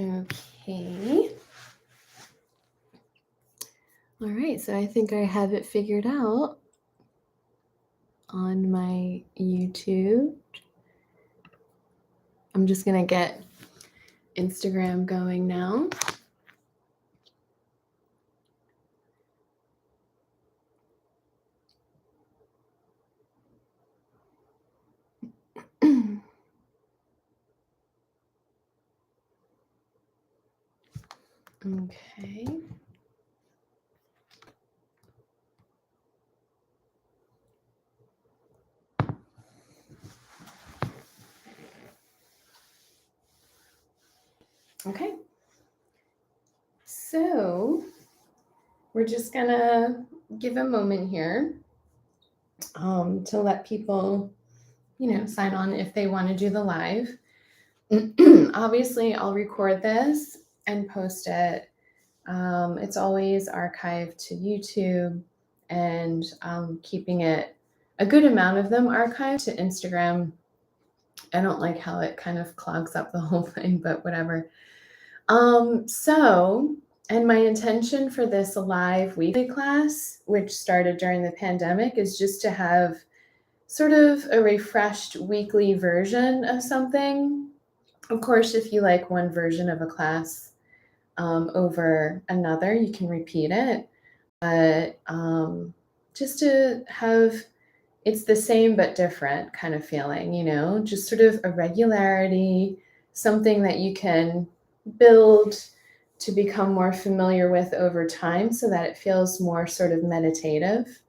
Okay. All right, so I think I have it figured out on my YouTube. I'm just going to get Instagram going now. Okay. Okay. So we're just going to give a moment here to let people, sign on if they want to do the live. Obviously, I'll record this and post it. It's always archived to YouTube, and keeping it a good amount of them archived to Instagram. I don't like how it kind of clogs up the whole thing, but whatever. And my intention for this live weekly class, which started during the pandemic, is just to have sort of a refreshed weekly version of something. Of course, if you like one version of a class over another, you can repeat it. But just to have it's the same but different kind of feeling, just sort of a regularity, something that you can build to become more familiar with over time so that it feels more sort of meditative.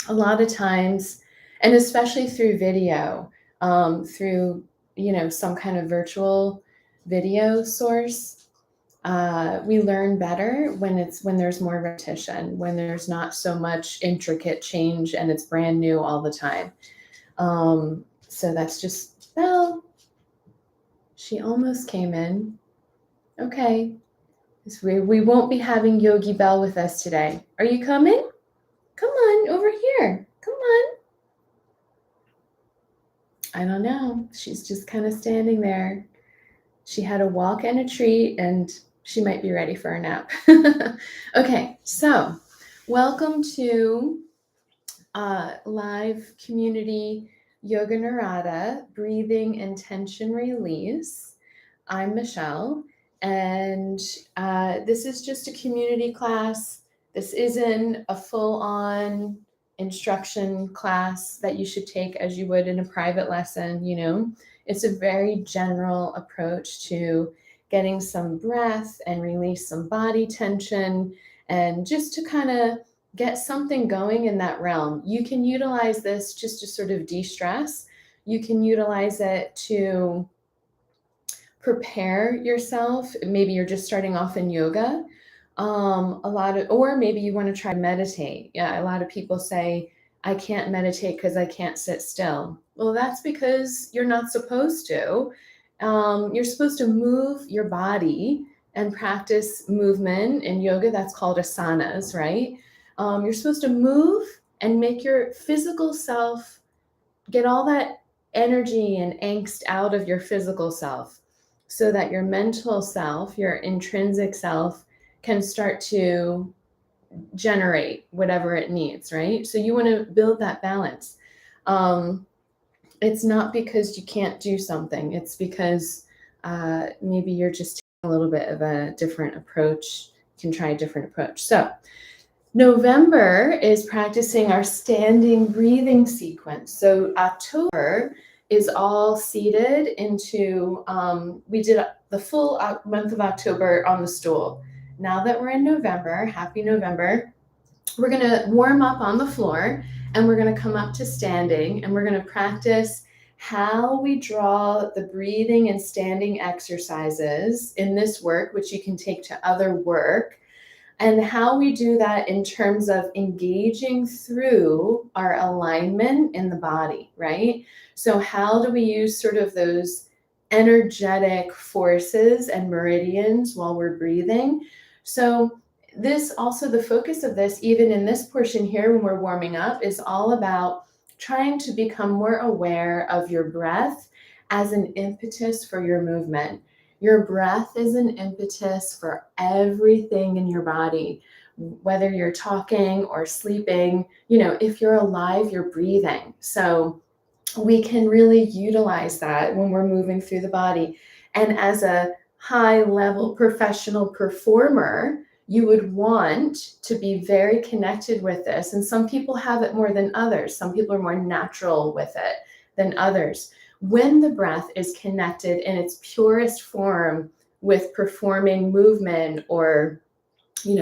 A lot of times, and especially through video, through, some kind of virtual video source, we learn better when there's more repetition, when there's not so much intricate change and it's brand new all the time. So that's just Belle. She almost came in. Okay. We won't be having Yogi Bell with us today. Are you coming? Come on over here. Come on. I don't know. She's just kind of standing there. She had a walk and a treat, and she might be ready for a nap. Okay, so welcome to live community yoga Narada, breathing intention release. I'm Michele, and this is just a community class. This isn't a full-on instruction class that you should take as you would in a private lesson, It's a very general approach to getting some breath and release some body tension, and just to kind of get something going in that realm. You can utilize this just to sort of de-stress. You can utilize it to prepare yourself. Maybe you're just starting off in yoga. Or maybe you want to try to meditate. Yeah, a lot of people say, I can't meditate because I can't sit still. Well, that's because you're not supposed to. You're supposed to move your body and practice movement in yoga. That's called asanas, right? You're supposed to move and make your physical self get all that energy and angst out of your physical self, so that your mental self, your intrinsic self, can start to generate whatever it needs, right? So you want to build that balance. It's not because you can't do something. It's because maybe you're just taking a little bit of a different approach. You can try a different approach. So November is practicing our standing breathing sequence. So October is all seated into, we did the full month of October on the stool. Now that we're in November, happy November, we're going to warm up on the floor, and we're going to come up to standing, and we're going to practice how we draw the breathing and standing exercises in this work, which you can take to other work, and how we do that in terms of engaging through our alignment in the body, right? So how do we use sort of those energetic forces and meridians while we're breathing? So this also, the focus of this, even in this portion here when we're warming up, is all about trying to become more aware of your breath as an impetus for your movement. Your breath is an impetus for everything in your body, whether you're talking or sleeping. If you're alive, you're breathing. So we can really utilize that when we're moving through the body. And as a high level professional performer, you would want to be very connected with this. And some people have it more than others. Some people are more natural with it than others. When the breath is connected in its purest form with performing movement or,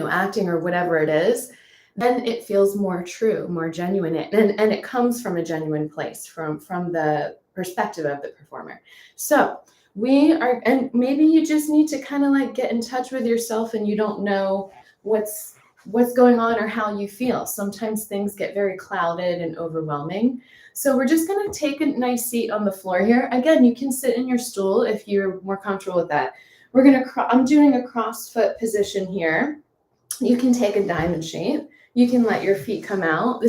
acting or whatever it is, then it feels more true, more genuine. And it comes from a genuine place, from the perspective of the performer. So and maybe you just need to kind of like get in touch with yourself and you don't know what's going on or how you feel. Sometimes things get very clouded and overwhelming. So we're just going to take a nice seat on the floor here. Again, you can sit in your stool if you're more comfortable with that. I'm doing a cross-foot position here. You can take a diamond shape. You can let your feet come out.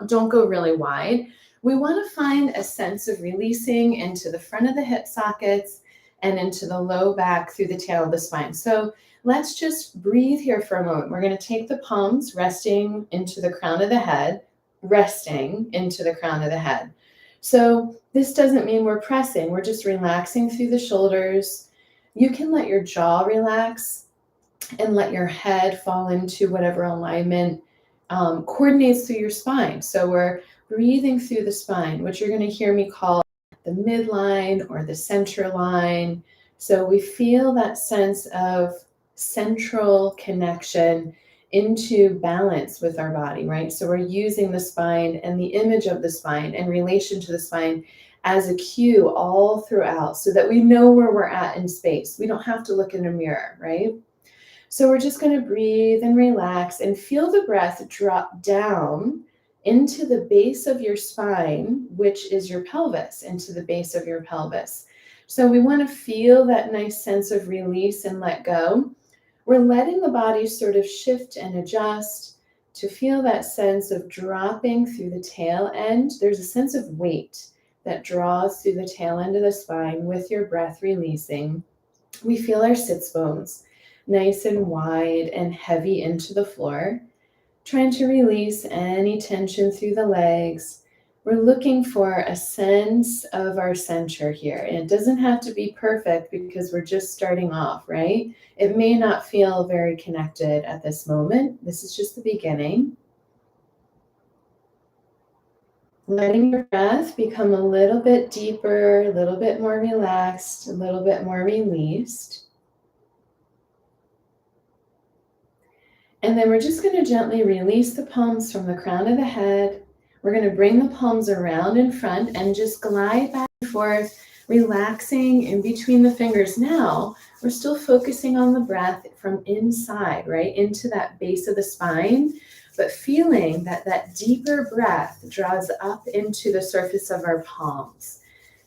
Don't go really wide. We want to find a sense of releasing into the front of the hip sockets and into the low back through the tail of the spine. So let's just breathe here for a moment. We're going to take the palms resting into the crown of the head, resting into the crown of the head. So this doesn't mean we're pressing. We're just relaxing through the shoulders. You can let your jaw relax and let your head fall into whatever alignment coordinates through your spine. So we're breathing through the spine, which you're going to hear me call the midline or the center line. So we feel that sense of central connection into balance with our body, right? So we're using the spine and the image of the spine in relation to the spine as a cue all throughout so that we know where we're at in space. We don't have to look in a mirror, right? So we're just going to breathe and relax and feel the breath drop down into the base of your spine, which is your pelvis, into the base of your pelvis. So we want to feel that nice sense of release and let go. We're letting the body sort of shift and adjust to feel that sense of dropping through the tail end. There's a sense of weight that draws through the tail end of the spine with your breath releasing. We feel our sits bones nice and wide and heavy into the floor, trying to release any tension through the legs. We're looking for a sense of our center here. And it doesn't have to be perfect because we're just starting off, right? It may not feel very connected at this moment. This is just the beginning. Letting your breath become a little bit deeper, a little bit more relaxed, a little bit more released. And then we're just going to gently release the palms from the crown of the head. We're going to bring the palms around in front and just glide back and forth, relaxing in between the fingers. Now, we're still focusing on the breath from inside, right, into that base of the spine, but feeling that deeper breath draws up into the surface of our palms.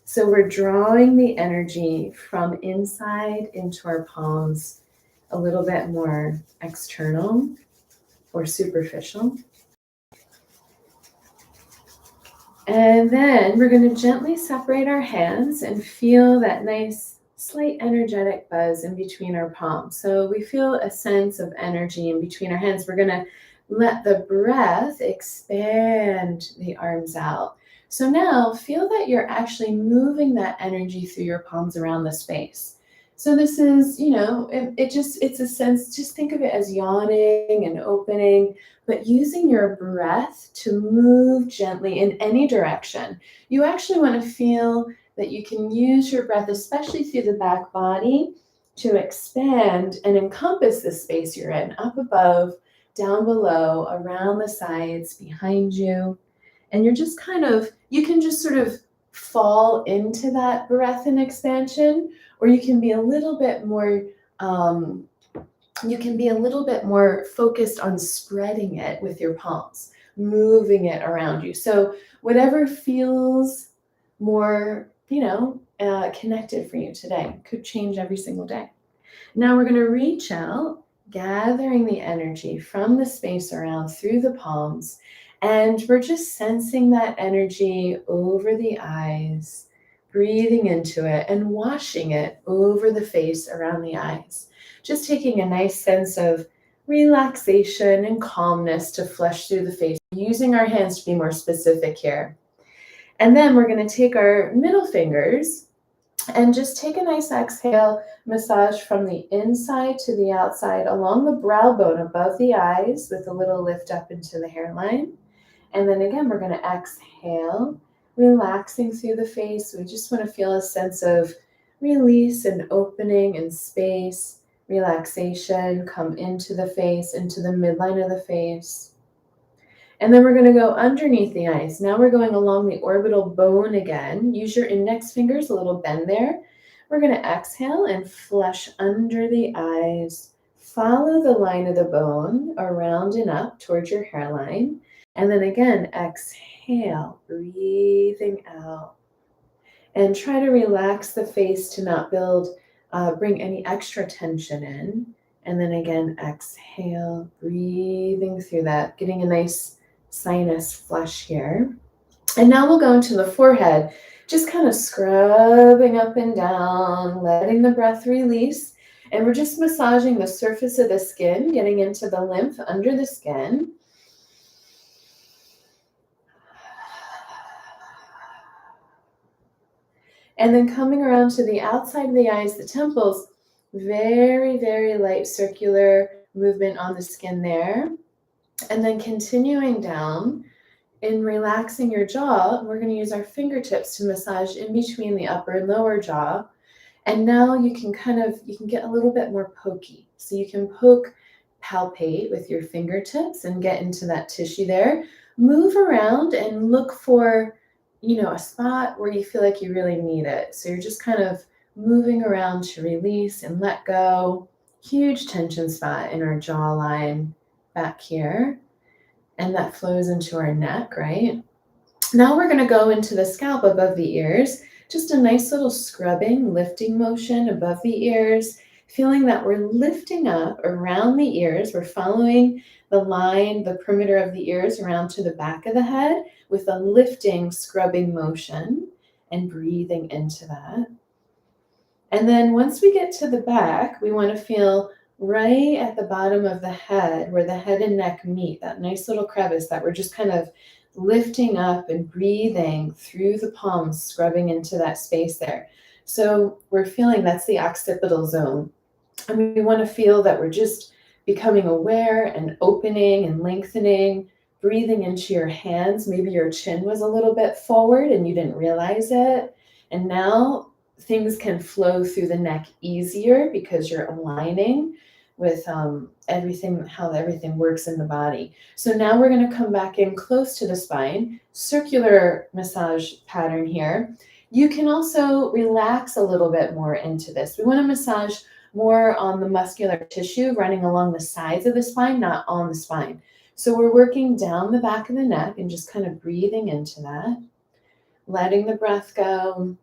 So we're drawing the energy from inside into our palms, a little bit more external or superficial. And then we're going to gently separate our hands and feel that nice, slight energetic buzz in between our palms. So we feel a sense of energy in between our hands. We're going to let the breath expand the arms out. So now feel that you're actually moving that energy through your palms around the space. So this is, it's a sense, just think of it as yawning and opening, but using your breath to move gently in any direction. You actually want to feel that you can use your breath, especially through the back body, to expand and encompass the space you're in, up above, down below, around the sides, behind you. And you're just you can just sort of fall into that breath and expansion, or you can be a little bit more focused on spreading it with your palms, moving it around you. So whatever feels more, connected for you today. Could change every single day. Now we're going to reach out, gathering the energy from the space around through the palms, and we're just sensing that energy over the eyes, breathing into it and washing it over the face around the eyes. Just taking a nice sense of relaxation and calmness to flush through the face, using our hands to be more specific here. And then we're going to take our middle fingers and just take a nice exhale, massage from the inside to the outside along the brow bone above the eyes with a little lift up into the hairline. And then again, we're going to exhale, relaxing through the face. We just want to feel a sense of release and opening and space, relaxation, come into the face, into the midline of the face. And then we're going to go underneath the eyes. Now we're going along the orbital bone again. Use your index fingers, a little bend there. We're going to exhale and flush under the eyes. Follow the line of the bone around and up towards your hairline. And then again, exhale, breathing out. And try to relax the face to not bring any extra tension in. And then again, exhale, breathing through that, getting a nice sinus flush here. And now we'll go into the forehead, just kind of scrubbing up and down, letting the breath release. And we're just massaging the surface of the skin, getting into the lymph under the skin. And then coming around to the outside of the eyes, the temples, very, very light circular movement on the skin there. And then continuing down in relaxing your jaw, we're going to use our fingertips to massage in between the upper and lower jaw. And now you can get a little bit more pokey. So you can palpate with your fingertips and get into that tissue there. Move around and look for, a spot where you feel like you really need it. So you're just kind of moving around to release and let go. Huge tension spot in our jawline back here. And that flows into our neck, right? Now we're going to go into the scalp above the ears. Just a nice little scrubbing, lifting motion above the ears, feeling that we're lifting up around the ears. We're following the line, the perimeter of the ears around to the back of the head with a lifting, scrubbing motion and breathing into that. And then once we get to the back, we want to feel right at the bottom of the head where the head and neck meet, that nice little crevice that we're just kind of lifting up and breathing through the palms, scrubbing into that space there. So we're feeling that's the occipital zone. And we want to feel that we're just becoming aware and opening and lengthening, breathing into your hands. Maybe your chin was a little bit forward and you didn't realize it. And now things can flow through the neck easier because you're aligning with everything, how everything works in the body. So now we're going to come back in close to the spine, circular massage pattern here. You can also relax a little bit more into this. We want to massage more on the muscular tissue running along the sides of the spine, not on the spine. So we're working down the back of the neck and just kind of breathing into that, letting the breath go,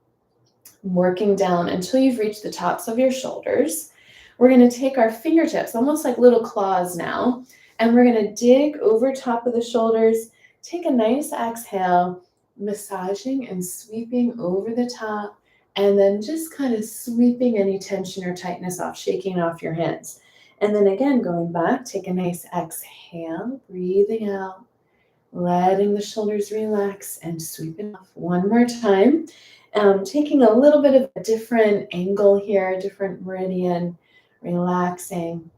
working down until you've reached the tops of your shoulders. We're going to take our fingertips, almost like little claws now, and we're going to dig over top of the shoulders, take a nice exhale, massaging and sweeping over the top, and then just kind of sweeping any tension or tightness off, shaking off your hands. And then again, going back, take a nice exhale, breathing out, letting the shoulders relax and sweeping off one more time. Taking a little bit of a different angle here, a different meridian, relaxing,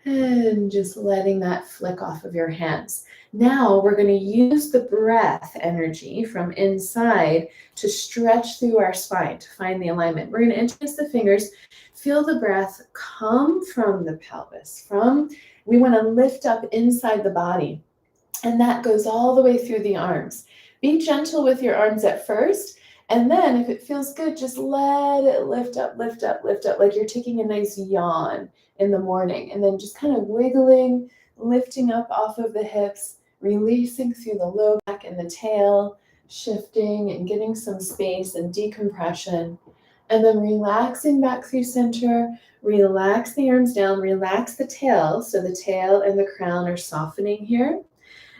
and just letting that flick off of your hands. Now we're going to use the breath energy from inside to stretch through our spine to find the alignment. We're going to interlace the fingers, feel the breath come from the pelvis. We want to lift up inside the body, and that goes all the way through the arms. Be gentle with your arms at first. And then if it feels good, just let it lift up, lift up, lift up, like you're taking a nice yawn in the morning. And then just kind of wiggling, lifting up off of the hips, releasing through the low back and the tail, shifting and getting some space and decompression. And then relaxing back through center, relax the arms down, relax the tail. So the tail and the crown are softening here.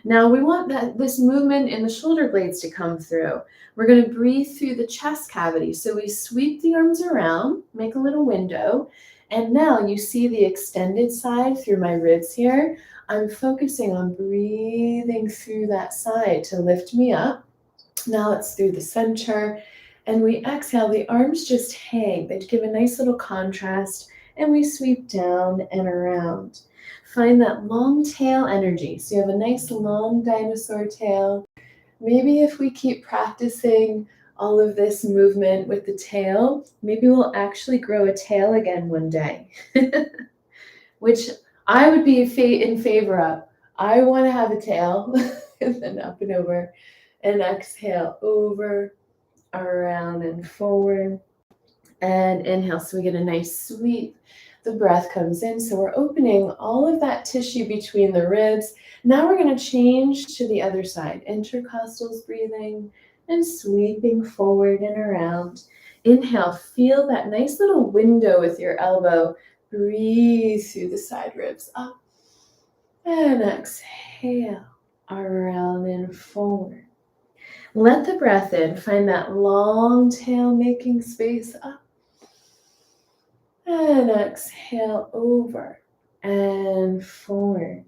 Now we want this movement in the shoulder blades to come through. We're going to breathe through the chest cavity. So we sweep the arms around, make a little window, and now you see the extended side through my ribs here. I'm focusing on breathing through that side to lift me up. Now it's through the center, and we exhale. The arms just hang. They give a nice little contrast, and we sweep down and around. Find that long tail energy. So you have a nice long dinosaur tail. Maybe if we keep practicing all of this movement with the tail, maybe we'll actually grow a tail again one day, which I would be in favor of. I want to have a tail, and then up and over, and exhale over, around, and forward, and inhale. So we get a nice sweep. The breath comes in, so we're opening all of that tissue between the ribs. Now we're going to change to the other side. Intercostals breathing and sweeping forward and around. Inhale, feel that nice little window with your elbow. Breathe through the side ribs up. And exhale, around and forward. Let the breath in, find that long tail making space up. And exhale over and forward.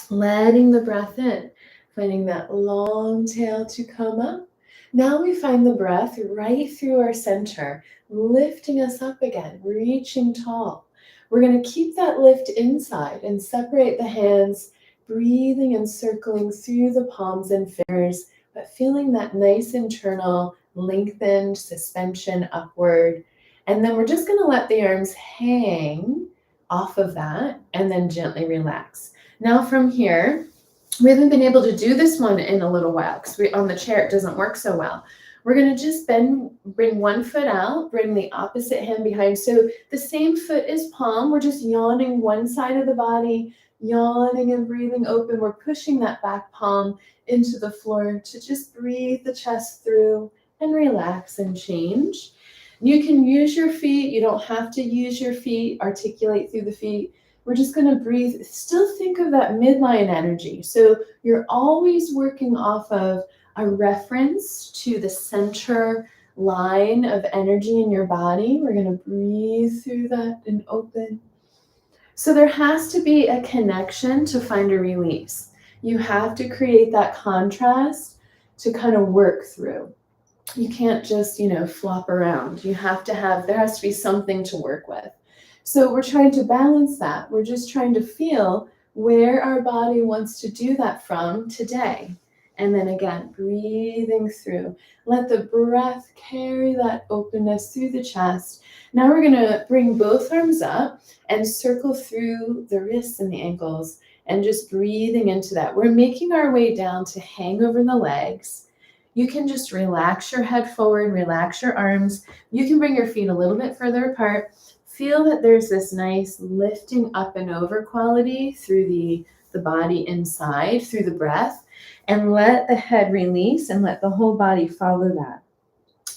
Letting the breath in, finding that long tail to come up. Now we find the breath right through our center, lifting us up again, reaching tall. We're going to keep that lift inside and separate the hands, breathing and circling through the palms and fingers, but feeling that nice internal lengthened suspension upward. And then we're just going to let the arms hang off of that and then gently relax. Now from here, we haven't been able to do this one in a little while because on the chair it doesn't work so well. We're going to just bring one foot out, bring the opposite hand behind. So the same foot is palm. We're just yawning one side of the body, yawning and breathing open. We're pushing that back palm into the floor to just breathe the chest through and relax and change. You can use your feet. You don't have to use your feet. Articulate through the feet. We're just going to breathe. Still think of that midline energy. So you're always working off of a reference to the center line of energy in your body. We're going to breathe through that and open. So there has to be a connection to find a release. You have to create that contrast to kind of work through. You can't just, flop around. There has to be something to work with. So we're trying to balance that. We're just trying to feel where our body wants to do that from today. And then again, breathing through. Let the breath carry that openness through the chest. Now we're going to bring both arms up and circle through the wrists and the ankles and just breathing into that. We're making our way down to hang over the legs. You can just relax your head forward, relax your arms. You can bring your feet a little bit further apart. Feel that there's this nice lifting up and over quality through the body inside, through the breath, and let the head release and let the whole body follow that.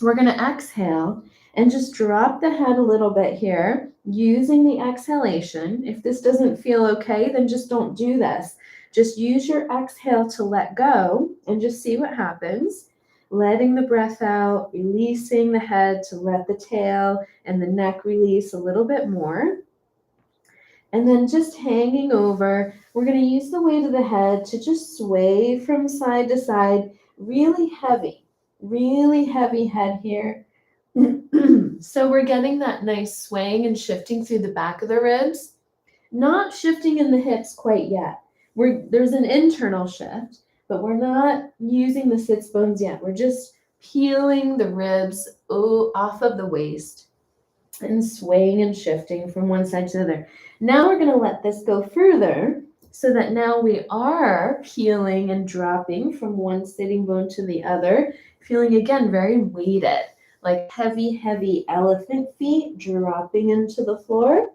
We're going to exhale and just drop the head a little bit here using the exhalation. If this doesn't feel okay, then just don't do this. Just use your exhale to let go and just see what happens. Letting the breath out, releasing the head to let the tail and the neck release a little bit more. And then just hanging over, we're going to use the weight of the head to just sway from side to side, really heavy head here. So we're getting that nice swaying and shifting through the back of the ribs, not shifting in the hips quite yet. There's an internal shift, but we're not using the sits bones yet. We're just peeling the ribs off of the waist and swaying and shifting from one side to the other. Now we're going to let this go further so that now we are peeling and dropping from one sitting bone to the other, feeling again very weighted, like heavy elephant feet dropping into the floor.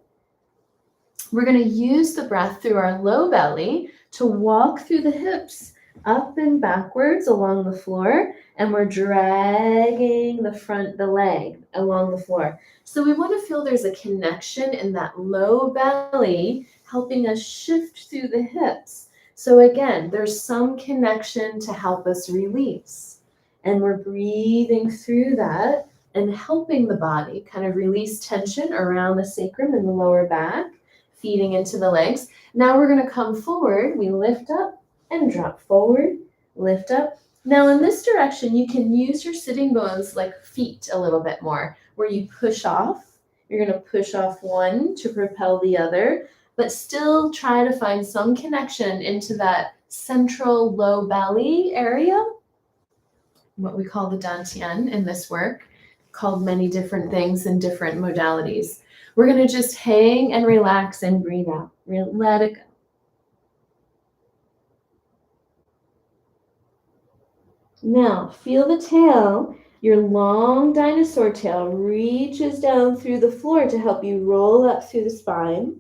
We're going to use the breath through our low belly to walk through the hips, up and backwards along the floor, and we're dragging the leg along the floor. So we want to feel there's a connection in that low belly, helping us shift through the hips. So again, there's some connection to help us release. And we're breathing through that and helping the body kind of release tension around the sacrum and the lower back, feeding into the legs. Now we're going to come forward. We lift up and drop forward, lift up. Now in this direction, you can use your sitting bones like feet a little bit more, where you push off. You're going to push off one to propel the other, but still try to find some connection into that central low belly area, what we call the dantian in this work, called many different things in different modalities. We're going to just hang and relax and breathe out. Let it go. Now, feel the tail. Your long dinosaur tail reaches down through the floor to help you roll up through the spine.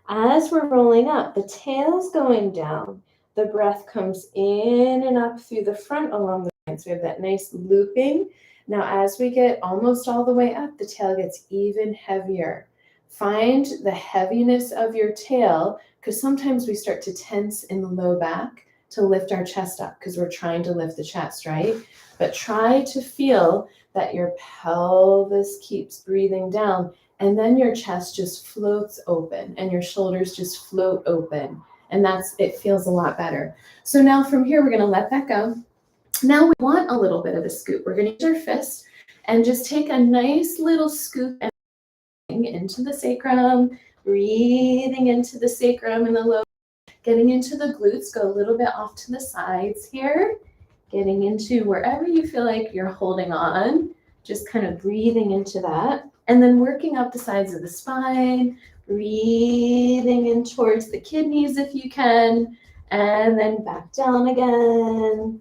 As we're rolling up, the tail's going down. The breath comes in and up through the front along the spine. So we have that nice looping. Now, as we get almost all the way up, the tail gets even heavier. Find the heaviness of your tail, because sometimes we start to tense in the low back to lift our chest up because we're trying to lift the chest, right? But try to feel that your pelvis keeps breathing down, and then your chest just floats open and your shoulders just float open. And it feels a lot better. So now from here, we're going to let that go. Now we want a little bit of a scoop. We're going to use our fist and just take a nice little scoop and into the sacrum, breathing into the sacrum and the low, getting into the glutes. Go a little bit off to the sides here, getting into wherever you feel like you're holding on, just kind of breathing into that. And then working up the sides of the spine, breathing in towards the kidneys if you can, and then back down again.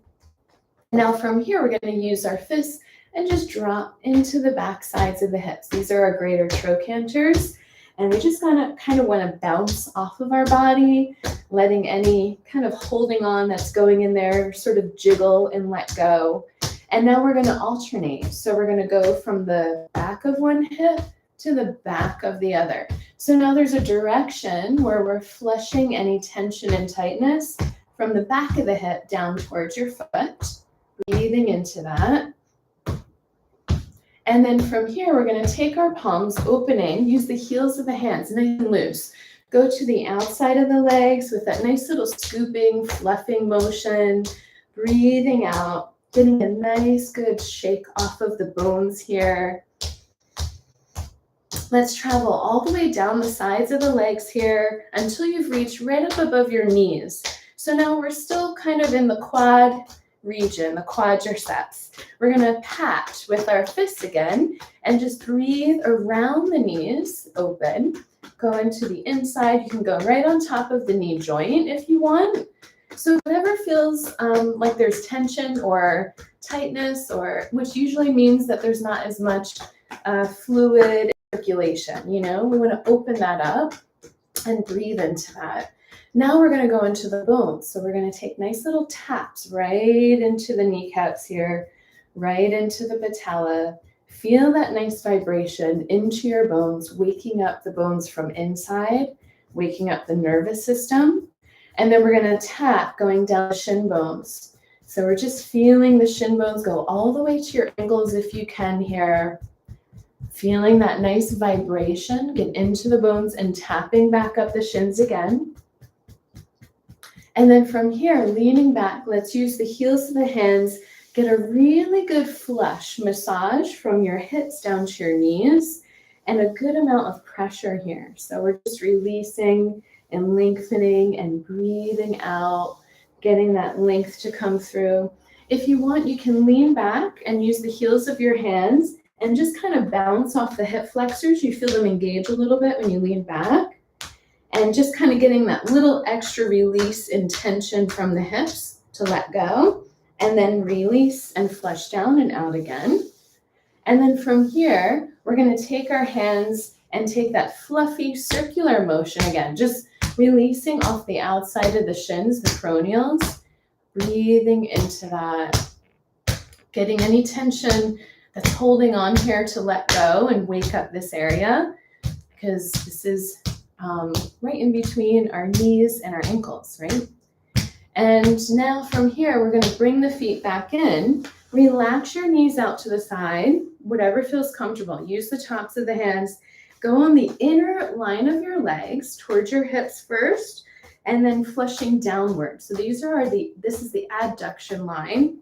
Now from here, we're going to use our fists and just drop into the back sides of the hips. These are our greater trochanters. And we just kind of want to bounce off of our body, letting any kind of holding on that's going in there sort of jiggle and let go. And now we're going to alternate. So we're going to go from the back of one hip to the back of the other. So now there's a direction where we're flushing any tension and tightness from the back of the hip down towards your foot, breathing into that. And then from here, we're going to take our palms, opening, use the heels of the hands, nice and loose. Go to the outside of the legs with that nice little scooping, fluffing motion, breathing out, getting a nice good shake off of the bones here. Let's travel all the way down the sides of the legs here until you've reached right up above your knees. So now we're still kind of in the quad region, the quadriceps. We're going to pat with our fists again and just breathe around the knees, open. Go into the inside. You can go right on top of the knee joint if you want. So whatever feels like there's tension or tightness, or which usually means that there's not as much fluid circulation, we want to open that up and breathe into that. Now we're going to go into the bones. So we're going to take nice little taps right into the kneecaps here, right into the patella. Feel that nice vibration into your bones, waking up the bones from inside, waking up the nervous system. And then we're going to tap going down the shin bones. So we're just feeling the shin bones go all the way to your ankles if you can here. Feeling that nice vibration get into the bones and tapping back up the shins again. And then from here, leaning back, let's use the heels of the hands, get a really good flush massage from your hips down to your knees, and a good amount of pressure here. So we're just releasing and lengthening and breathing out, getting that length to come through. If you want, you can lean back and use the heels of your hands and just kind of bounce off the hip flexors. You feel them engage a little bit when you lean back. And just kind of getting that little extra release and tension from the hips to let go, and then release and flush down and out again. And then from here, we're going to take our hands and take that fluffy circular motion again, just releasing off the outside of the shins, the peroneals, breathing into that, getting any tension that's holding on here to let go and wake up this area, because this is right in between our knees and our ankles, right? And now from here, we're going to bring the feet back in. Relax your knees out to the side, whatever feels comfortable. Use the tops of the hands. Go on the inner line of your legs towards your hips first, and then flushing downward. So this is the adduction line.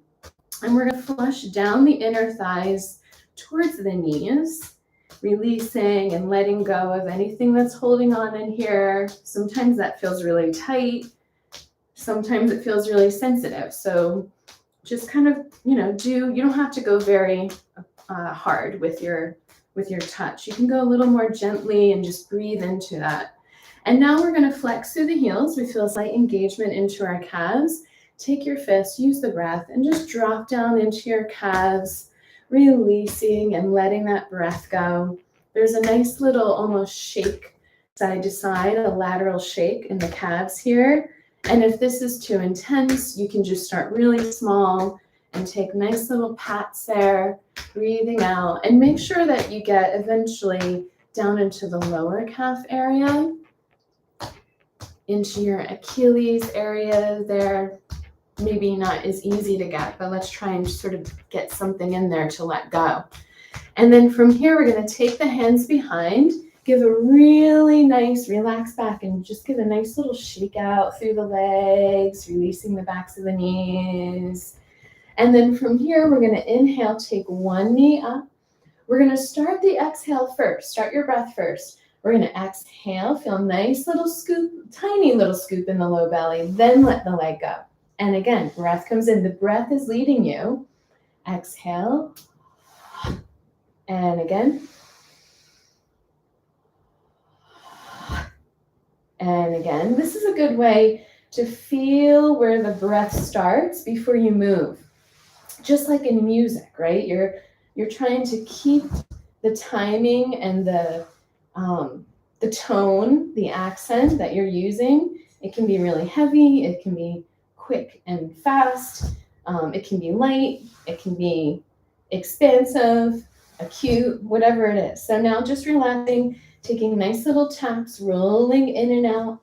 And we're going to flush down the inner thighs towards the knees, releasing and letting go of anything that's holding on in here. Sometimes that feels really tight. Sometimes it feels really sensitive. So just kind of, you don't have to go very hard with your touch. You can go a little more gently and just breathe into that. And now we're going to flex through the heels. We feel a slight engagement into our calves. Take your fists, use the breath, and just drop down into your calves, releasing and letting that breath go. There's a nice little almost shake side to side, a lateral shake in the calves here. And if this is too intense, you can just start really small and take nice little pats there, breathing out. And make sure that you get eventually down into the lower calf area, into your Achilles area there. Maybe not as easy to get, but let's try and sort of get something in there to let go. And then from here, we're going to take the hands behind, give a really nice relax back, and just give a nice little shake out through the legs, releasing the backs of the knees. And then from here, we're going to inhale, take one knee up. We're going to start the exhale first. Start your breath first. We're going to exhale, feel a nice little scoop, tiny little scoop in the low belly, then let the leg go. And again, breath comes in. The breath is leading you. Exhale. And again. And again. This is a good way to feel where the breath starts before you move. Just like in music, right? You're trying to keep the timing and the tone, the accent that you're using. It can be really heavy. It can be quick and fast. It can be light. It can be expansive, acute, whatever it is. So now just relaxing, taking nice little taps, rolling in and out,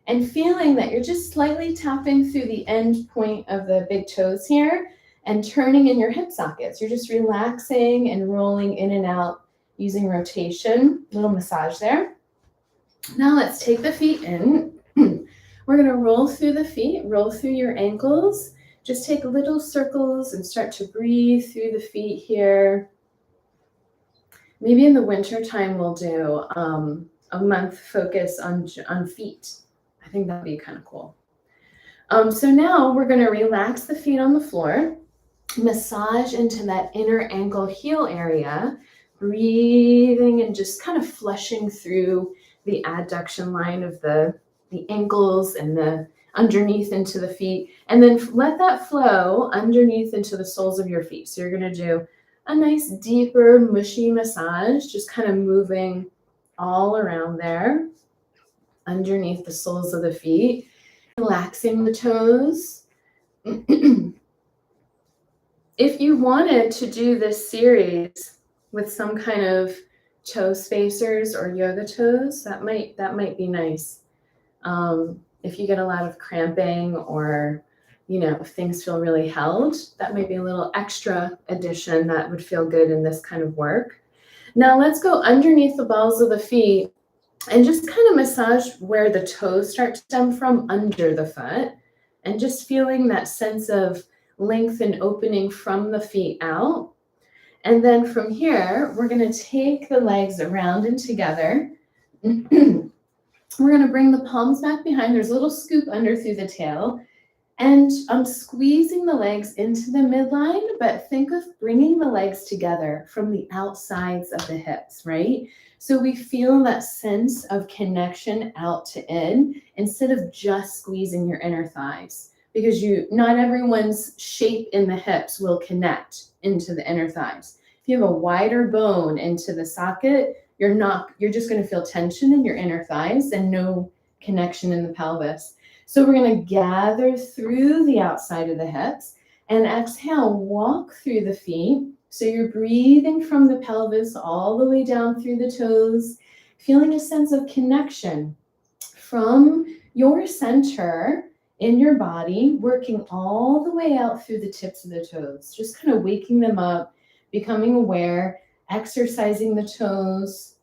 and feeling that you're just slightly tapping through the end point of the big toes here and turning in your hip sockets. You're just relaxing and rolling in and out using rotation, little massage there. Now let's take the feet in. We're going to roll through the feet, roll through your ankles. Just take little circles and start to breathe through the feet here. Maybe in the winter time we'll do a month focus on feet. I think that'd be kind of cool. So now we're going to relax the feet on the floor, massage into that inner ankle heel area, breathing and just kind of flushing through the adduction line of the ankles and the underneath into the feet, and then let that flow underneath into the soles of your feet. So you're going to do a nice deeper mushy massage, just kind of moving all around there underneath the soles of the feet, relaxing the toes. If you wanted to do this series with some kind of toe spacers or yoga toes, that might be nice. If you get a lot of cramping or, if things feel really held, that might be a little extra addition that would feel good in this kind of work. Now let's go underneath the balls of the feet and just kind of massage where the toes start to stem from under the foot, and just feeling that sense of length and opening from the feet out. And then from here, we're going to take the legs around and together. We're going to bring the palms back behind. There's a little scoop under through the tail. And I'm squeezing the legs into the midline, but think of bringing the legs together from the outsides of the hips, right? So we feel that sense of connection out to in instead of just squeezing your inner thighs, because not everyone's shape in the hips will connect into the inner thighs. If you have a wider bone into the socket, you're just going to feel tension in your inner thighs and no connection in the pelvis. So we're going to gather through the outside of the hips and exhale, walk through the feet. So you're breathing from the pelvis all the way down through the toes, feeling a sense of connection from your center in your body, working all the way out through the tips of the toes, just kind of waking them up, becoming aware, exercising the toes.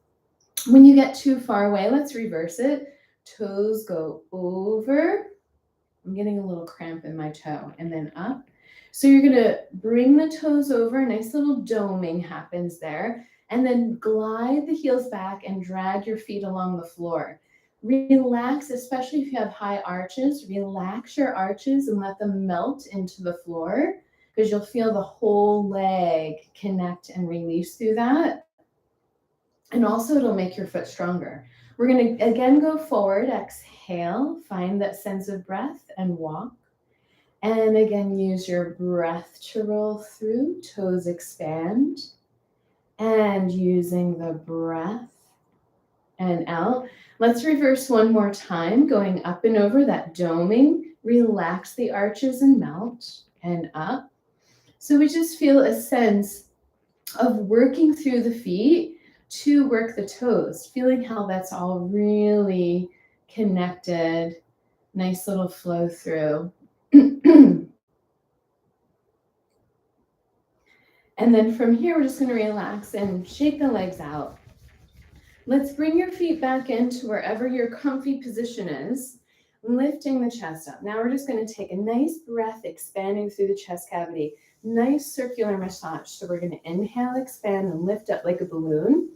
When you get too far away, let's reverse it. Toes go over. I'm getting a little cramp in my toe, and then up. So you're going to bring the toes over, a nice little doming happens there, and then glide the heels back and drag your feet along the floor. Relax, especially if you have high arches, relax your arches and let them melt into the floor, because you'll feel the whole leg connect and release through that. And also it'll make your foot stronger. We're going to again go forward, exhale, find that sense of breath and walk. And again, use your breath to roll through, toes expand. And using the breath and out. Let's reverse one more time, going up and over that doming. Relax the arches and melt, and up. So we just feel a sense of working through the feet to work the toes, feeling how that's all really connected. Nice little flow through. And then from here, we're just going to relax and shake the legs out. Let's bring your feet back into wherever your comfy position is, lifting the chest up. Now we're just going to take a nice breath, expanding through the chest cavity. Nice circular massage. So we're going to inhale, expand, and lift up like a balloon.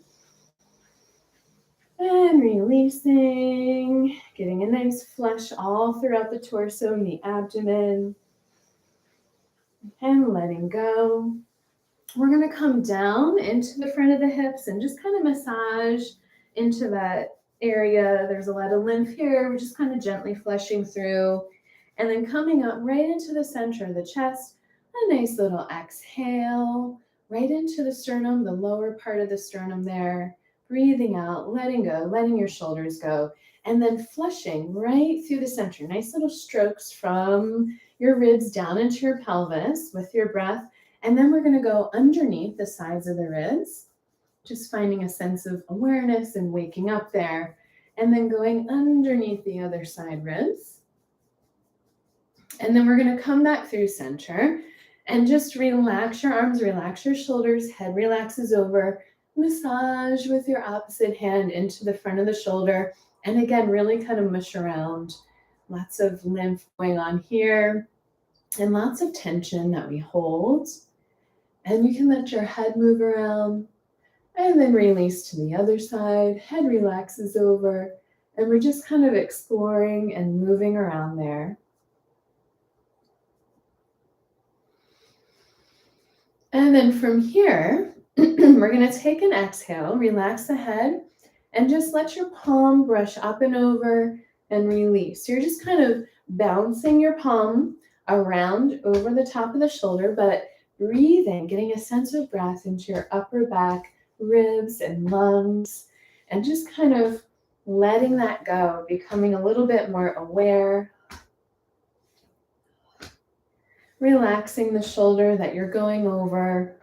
And releasing, getting a nice flush all throughout the torso and the abdomen. And letting go. We're going to come down into the front of the hips and just kind of massage into that area. There's a lot of lymph here. We're just kind of gently flushing through. And then coming up right into the center of the chest, a nice little exhale, right into the sternum, the lower part of the sternum there. Breathing out, letting go, letting your shoulders go. And then flushing right through the center. Nice little strokes from your ribs down into your pelvis with your breath. And then we're going to go underneath the sides of the ribs, just finding a sense of awareness and waking up there. And then going underneath the other side ribs. And then we're going to come back through center and just relax your arms, relax your shoulders, head relaxes over. Massage with your opposite hand into the front of the shoulder. And again, really kind of mush around. Lots of lymph going on here and lots of tension that we hold. And you can let your head move around and then release to the other side. Head relaxes over. And we're just kind of exploring and moving around there. And then from here, we're going to take an exhale, relax the head, and just let your palm brush up and over and release. So you're just kind of bouncing your palm around over the top of the shoulder, but breathing, getting a sense of breath into your upper back, ribs and lungs, and just kind of letting that go, becoming a little bit more aware. Relaxing the shoulder that you're going over.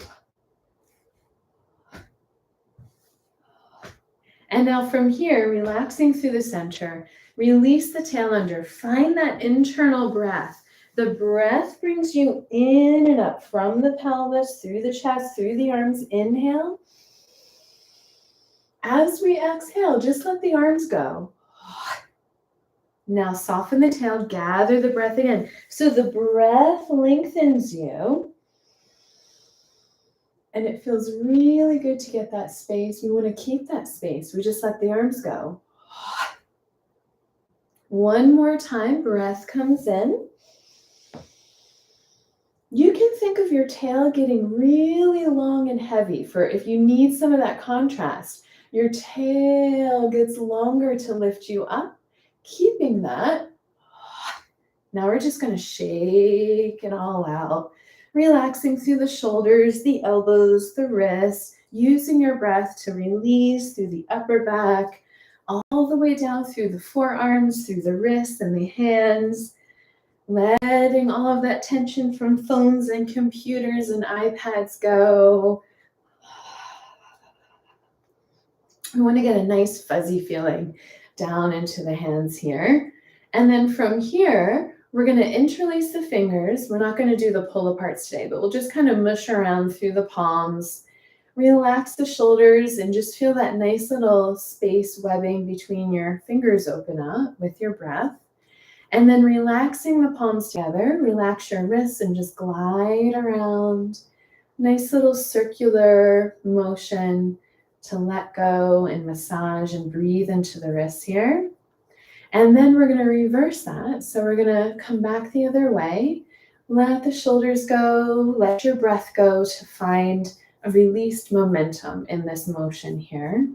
And now from here, relaxing through the center, release the tail under, find that internal breath. The breath brings you in and up from the pelvis, through the chest, through the arms. Inhale. As we exhale, just let the arms go. Now soften the tail, gather the breath again. So the breath lengthens you. And it feels really good to get that space. We want to keep that space. We just let the arms go. One more time, breath comes in. You can think of your tail getting really long and heavy for if you need some of that contrast. Your tail gets longer to lift you up, keeping that. Now we're just going to shake it all out. Relaxing through the shoulders, the elbows, the wrists, using your breath to release through the upper back, all the way down through the forearms, through the wrists and the hands, letting all of that tension from phones and computers and iPads go. We want to get a nice fuzzy feeling down into the hands here. And then from here, We're going to interlace the fingers. We're not going to do the pull aparts today, but we'll just kind of mush around through the palms. Relax the shoulders and just feel that nice little space webbing between your fingers open up with your breath. And then relaxing the palms together, relax your wrists and just glide around. Nice little circular motion to let go and massage and breathe into the wrists here. And then we're going to reverse that. So we're going to come back the other way. Let the shoulders go, let your breath go to find a released momentum in this motion here.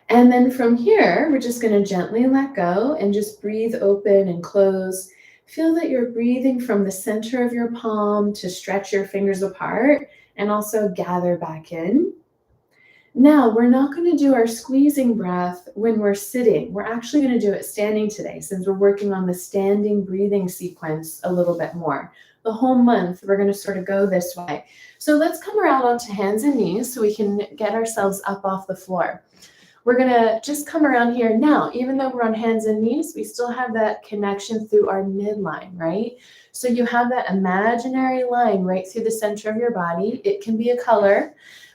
And then from here, we're just going to gently let go and just breathe open and close. Feel that you're breathing from the center of your palm to stretch your fingers apart and also gather back in. Now, we're not going to do our squeezing breath when we're sitting. We're actually going to do it standing today since we're working on the standing breathing sequence a little bit more. The whole month, we're going to sort of go this way. So let's come around onto hands and knees so we can get ourselves up off the floor. We're going to just come around here. Now, even though we're on hands and knees, we still have that connection through our midline, right? So you have that imaginary line right through the center of your body. It can be a color.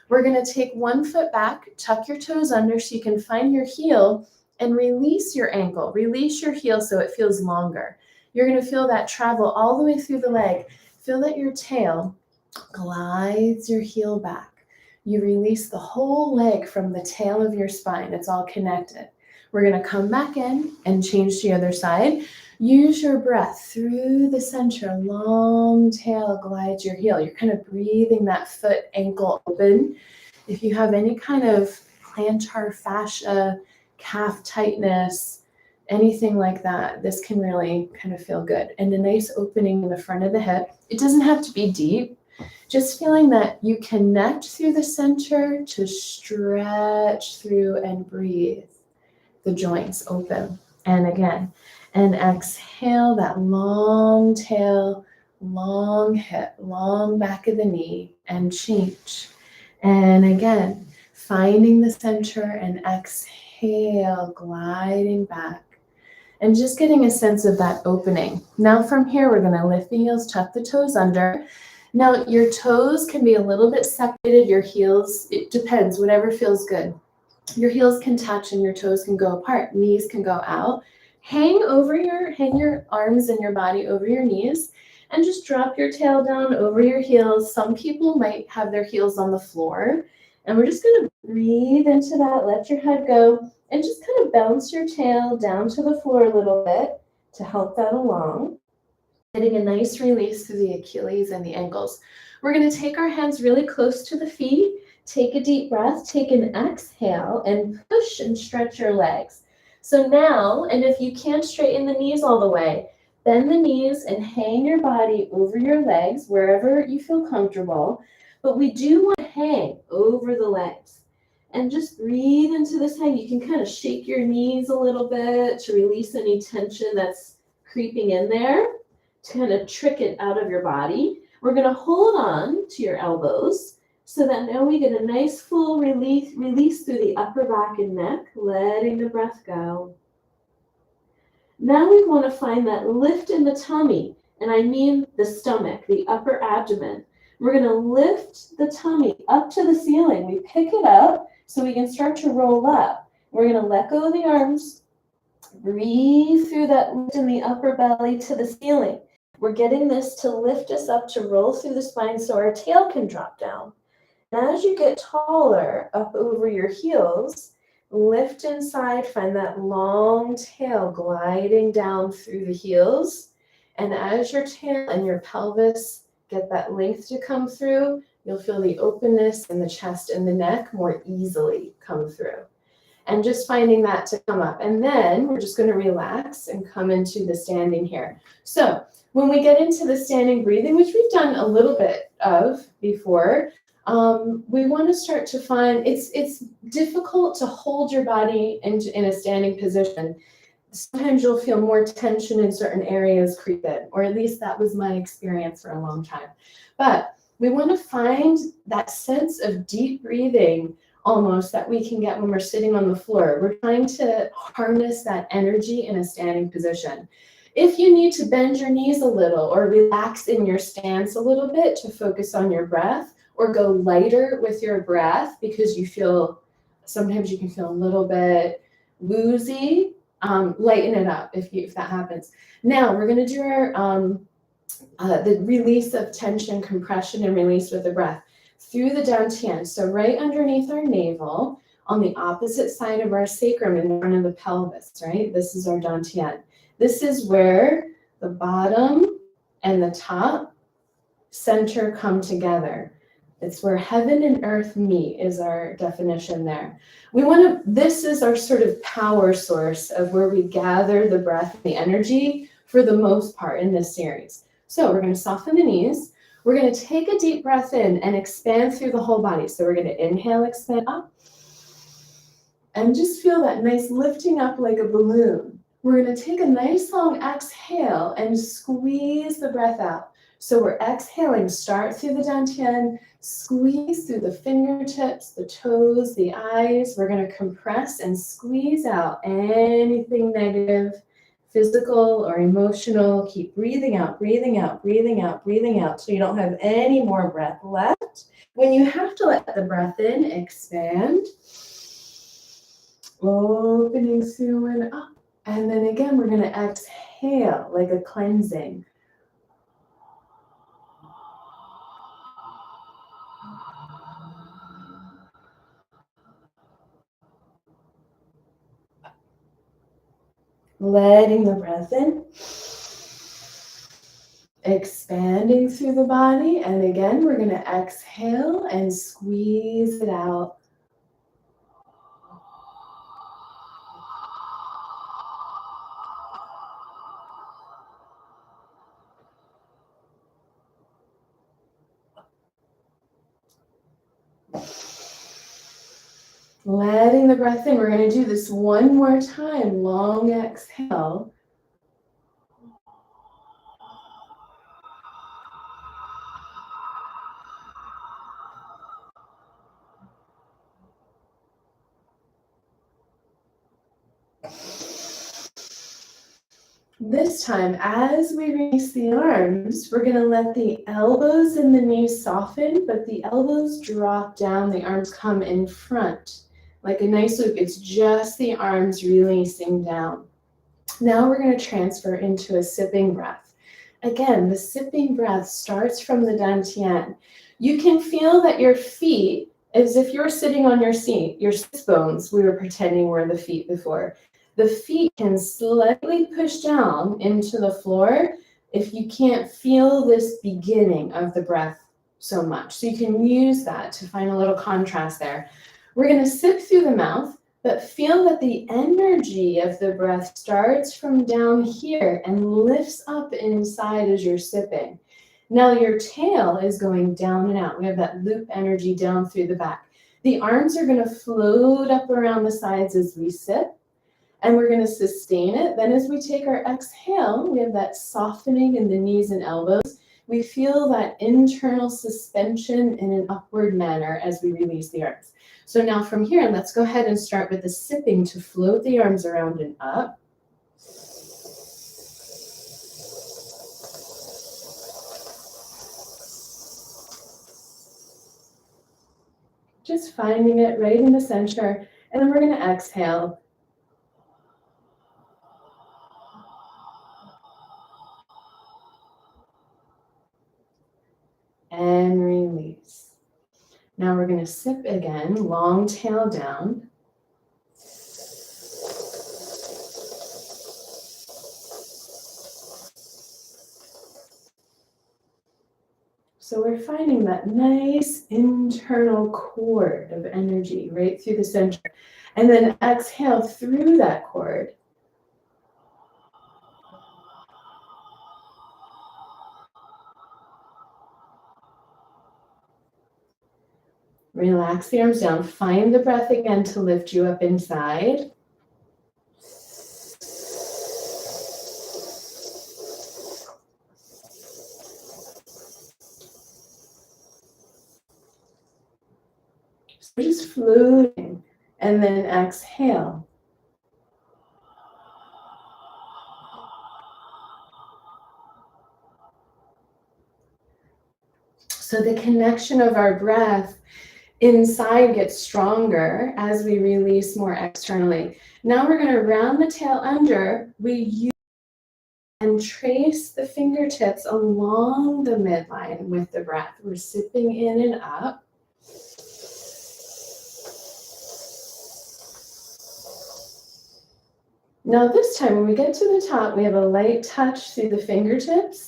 We're going to take one foot back, tuck your toes under so you can find your heel and release your ankle. Release your heel so it feels longer. You're going to feel that travel all the way through the leg. Feel that your tail glides your heel back. You release the whole leg from the tail of your spine. It's all connected. We're going to come back in and change to the other side. Use your breath through the center. Long tail glides your heel. You're kind of breathing that foot ankle open. If you have any kind of plantar fascia, calf tightness, anything like that, this can really kind of feel good. And a nice opening in the front of the hip. It doesn't have to be deep. Just feeling that you connect through the center to stretch through and breathe. The joints open. And again, and exhale that long tail, long hip, long back of the knee, and change. And again, finding the center and exhale, gliding back. And just getting a sense of that opening. Now from here, we're going to lift the heels, tuck the toes under. Now your toes can be a little bit separated, your heels, it depends, whatever feels good. Your heels can touch and your toes can go apart, knees can go out. Hang your arms and your body over your knees and just drop your tail down over your heels. Some people might have their heels on the floor. And we're just going to breathe into that, let your head go, and just kind of bounce your tail down to the floor a little bit to help that along. Getting a nice release through the Achilles and the ankles. We're going to take our hands really close to the feet. Take a deep breath, take an exhale, and push and stretch your legs. So now, and if you can't straighten the knees all the way, bend the knees and hang your body over your legs wherever you feel comfortable. But we do want to hang over the legs. And just breathe into this hang. You can kind of shake your knees a little bit to release any tension that's creeping in there, to kind of trick it out of your body. We're going to hold on to your elbows so that now we get a nice full release through the upper back and neck, letting the breath go. Now we want to find that lift in the tummy, and I mean the stomach, the upper abdomen. We're going to lift the tummy up to the ceiling. We pick it up so we can start to roll up. We're going to let go of the arms. Breathe through that lift in the upper belly to the ceiling. We're getting this to lift us up to roll through the spine so our tail can drop down. And as you get taller up over your heels, lift inside, find that long tail gliding down through the heels. And as your tail and your pelvis get that length to come through, you'll feel the openness in the chest and the neck more easily come through. And just finding that to come up. And then we're just going to relax and come into the standing here. So when we get into the standing breathing, which we've done a little bit of before, we want to start to find, it's difficult to hold your body in a standing position. Sometimes you'll feel more tension in certain areas creep in, or at least that was my experience for a long time. But we want to find that sense of deep breathing almost that we can get when we're sitting on the floor. We're trying to harness that energy in a standing position. If you need to bend your knees a little or relax in your stance a little bit to focus on your breath, or go lighter with your breath because you feel, sometimes you can feel a little bit woozy, lighten it up if that happens. Now we're going to do our the release of tension, compression, and release with the breath through the dantian. So right underneath our navel, on the opposite side of our sacrum in front of the pelvis, right? This is our dantian. This is where the bottom and the top center come together. It's where heaven and earth meet, is our definition there. This is our sort of power source of where we gather the breath, the energy for the most part in this series. So we're going to soften the knees. We're going to take a deep breath in and expand through the whole body. So we're going to inhale, expand up, and just feel that nice lifting up like a balloon. We're going to take a nice long exhale and squeeze the breath out. So we're exhaling, start through the dantian, squeeze through the fingertips, the toes, the eyes. We're going to compress and squeeze out anything negative, physical or emotional. Keep breathing out, breathing out, breathing out, breathing out, so you don't have any more breath left. When you have to let the breath in, expand, opening through and up. And then again, we're going to exhale like a cleansing. Letting the breath in, expanding through the body, and again, we're going to exhale and squeeze it out. Letting the breath in. We're going to do this one more time. Long exhale. This time, as we release the arms, we're going to let the elbows and the knees soften, but the elbows drop down, the arms come in front. Like a nice loop, it's just the arms releasing down. Now we're going to transfer into a sipping breath. Again, the sipping breath starts from the dantian. You can feel that your feet, as if you're sitting on your seat, your sits bones, we were pretending were the feet before. The feet can slightly push down into the floor if you can't feel this beginning of the breath so much. So you can use that to find a little contrast there. We're going to sip through the mouth, but feel that the energy of the breath starts from down here and lifts up inside as you're sipping. Now your tail is going down and out. We have that loop energy down through the back. The arms are going to float up around the sides as we sip, and we're going to sustain it. Then as we take our exhale, we have that softening in the knees and elbows. We feel that internal suspension in an upward manner as we release the arms. So now from here, let's go ahead and start with the sipping to float the arms around and up. Just finding it right in the center. And then we're going to exhale. And release. Now we're going to sip again, long tail down. So we're finding that nice internal cord of energy right through the center. And then exhale through that cord. Relax the arms down. Find the breath again to lift you up inside. So just floating, and then exhale. So the connection of our breath inside gets stronger as we release more externally. Now we're going to round the tail under. We use and trace the fingertips along the midline with the breath. We're sipping in and up. Now this time when we get to the top, we have a light touch through the fingertips,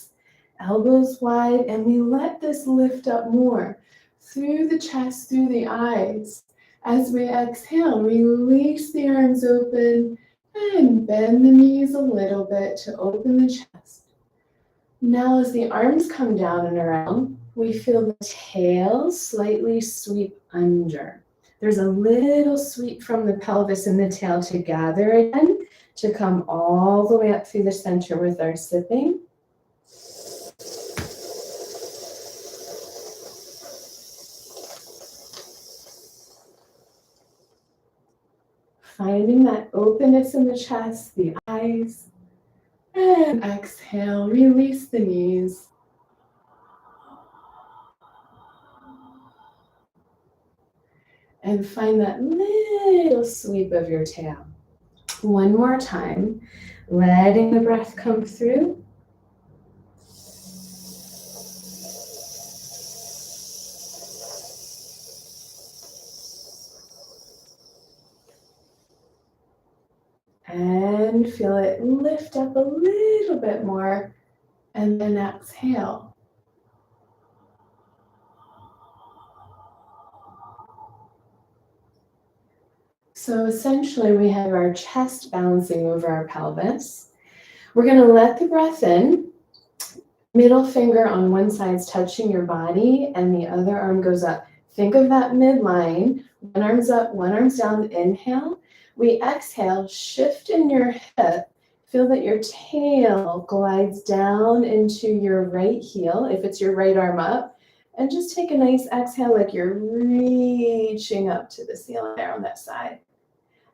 elbows wide, and we let this lift up more through the chest, through the eyes. As we exhale, release the arms open and bend the knees a little bit to open the chest. Now as the arms come down and around, we feel the tail slightly sweep under. There's a little sweep from the pelvis and the tail to gather again, to come all the way up through the center with our sipping. Finding that openness in the chest, the eyes, and exhale, release the knees. And find that little sweep of your tail. One more time, letting the breath come through. And feel it lift up a little bit more, and then exhale. So essentially we have our chest balancing over our pelvis. We're going to let the breath in, middle finger on one side's touching your body and the other arm goes up. Think of that midline, one arm's up, one arm's down, inhale. We exhale, shift in your hip, feel that your tail glides down into your right heel, if it's your right arm up, and just take a nice exhale like you're reaching up to the ceiling there on that side.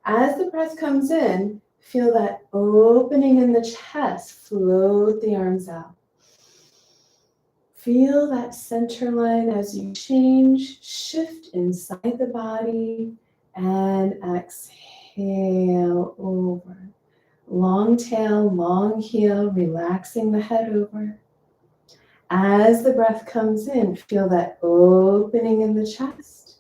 As the breath comes in, feel that opening in the chest, float the arms out. Feel that center line as you change, shift inside the body, and exhale over. Long tail, long heel, relaxing the head over. As the breath comes in, feel that opening in the chest.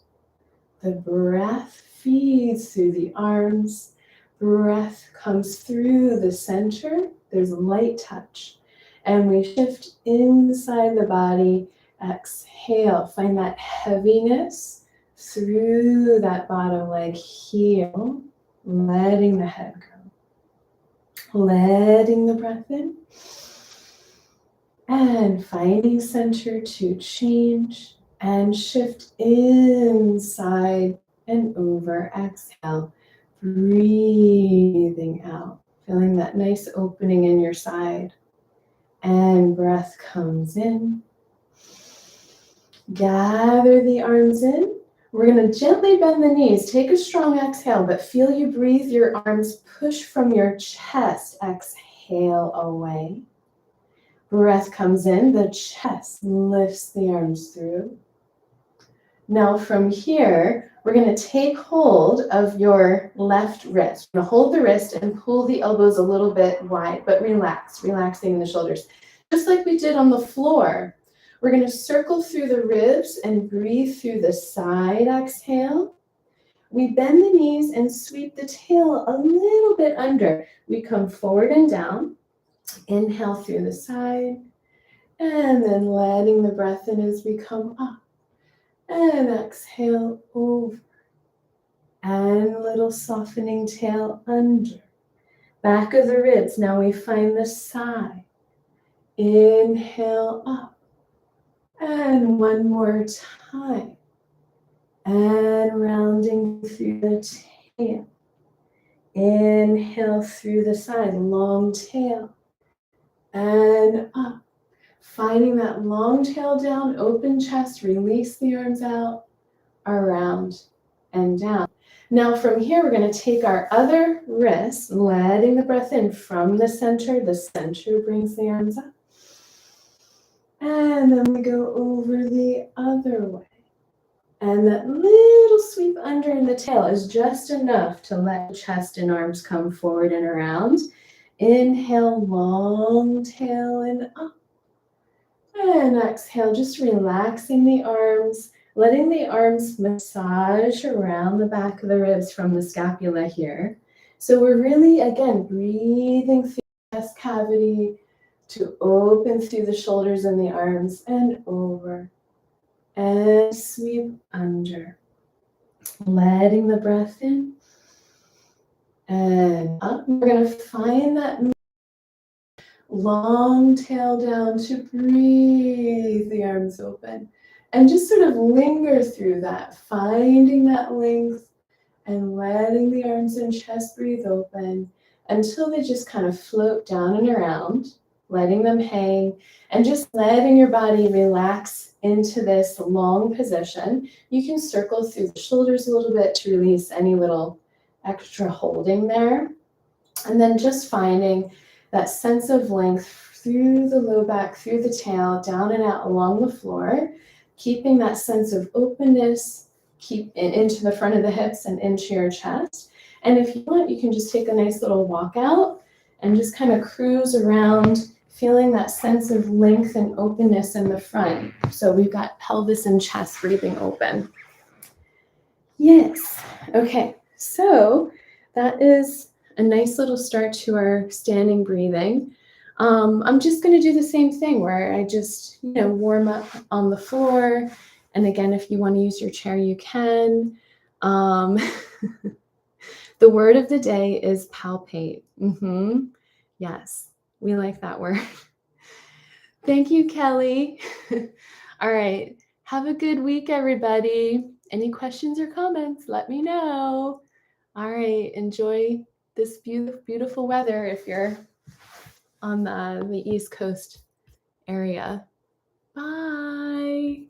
The breath feeds through the arms. Breath comes through the center. There's a light touch. And we shift inside the body. Exhale. Find that heaviness through that bottom leg heel. Letting the head go. Letting the breath in. And finding center to change. And shift inside and over. Exhale. Breathing out. Feeling that nice opening in your side. And breath comes in. Gather the arms in. We're going to gently bend the knees. Take a strong exhale, but feel you breathe your arms push from your chest. Exhale away. Breath comes in. The chest lifts the arms through. Now from here, we're going to take hold of your left wrist. We're going to hold the wrist and pull the elbows a little bit wide, but relaxing the shoulders. Just like we did on the floor. We're going to circle through the ribs and breathe through the side. Exhale. We bend the knees and sweep the tail a little bit under. We come forward and down. Inhale through the side. And then letting the breath in as we come up. And exhale over. And little softening tail under. Back of the ribs. Now we find the side. Inhale up. And one more time. And rounding through the tail. Inhale through the side. Long tail. And up. Finding that long tail down, open chest, release the arms out, around and down. Now from here, we're going to take our other wrist, letting the breath in from the center. The center brings the arms up. And then we go over the other way. And that little sweep under in the tail is just enough to let the chest and arms come forward and around. Inhale, long tail and up. And exhale, just relaxing the arms, letting the arms massage around the back of the ribs from the scapula here. So we're really, again, breathing through the chest cavity to open through the shoulders and the arms and over. And sweep under. Letting the breath in and up. We're going to find that long tail down to breathe the arms open and just sort of linger through that, finding that length and letting the arms and chest breathe open until they just kind of float down and around, letting them hang and just letting your body relax into this long position. You can circle through the shoulders a little bit to release any little extra holding there. And then just finding that sense of length through the low back, through the tail, down and out along the floor, keeping that sense of openness, keep into the front of the hips and into your chest. And if you want, you can just take a nice little walk out and just kind of cruise around, feeling that sense of length and openness in the front. So we've got pelvis and chest breathing open. Yes. Okay. So that is a nice little start to our standing breathing. I'm just going to do the same thing where I just, warm up on the floor. And again, if you want to use your chair, you can. The word of the day is palpate. Yes, we like that word. Thank you, Kelly. All right. Have a good week, everybody. Any questions or comments, let me know. All right. Enjoy this beautiful weather if you're on the East Coast area. Bye.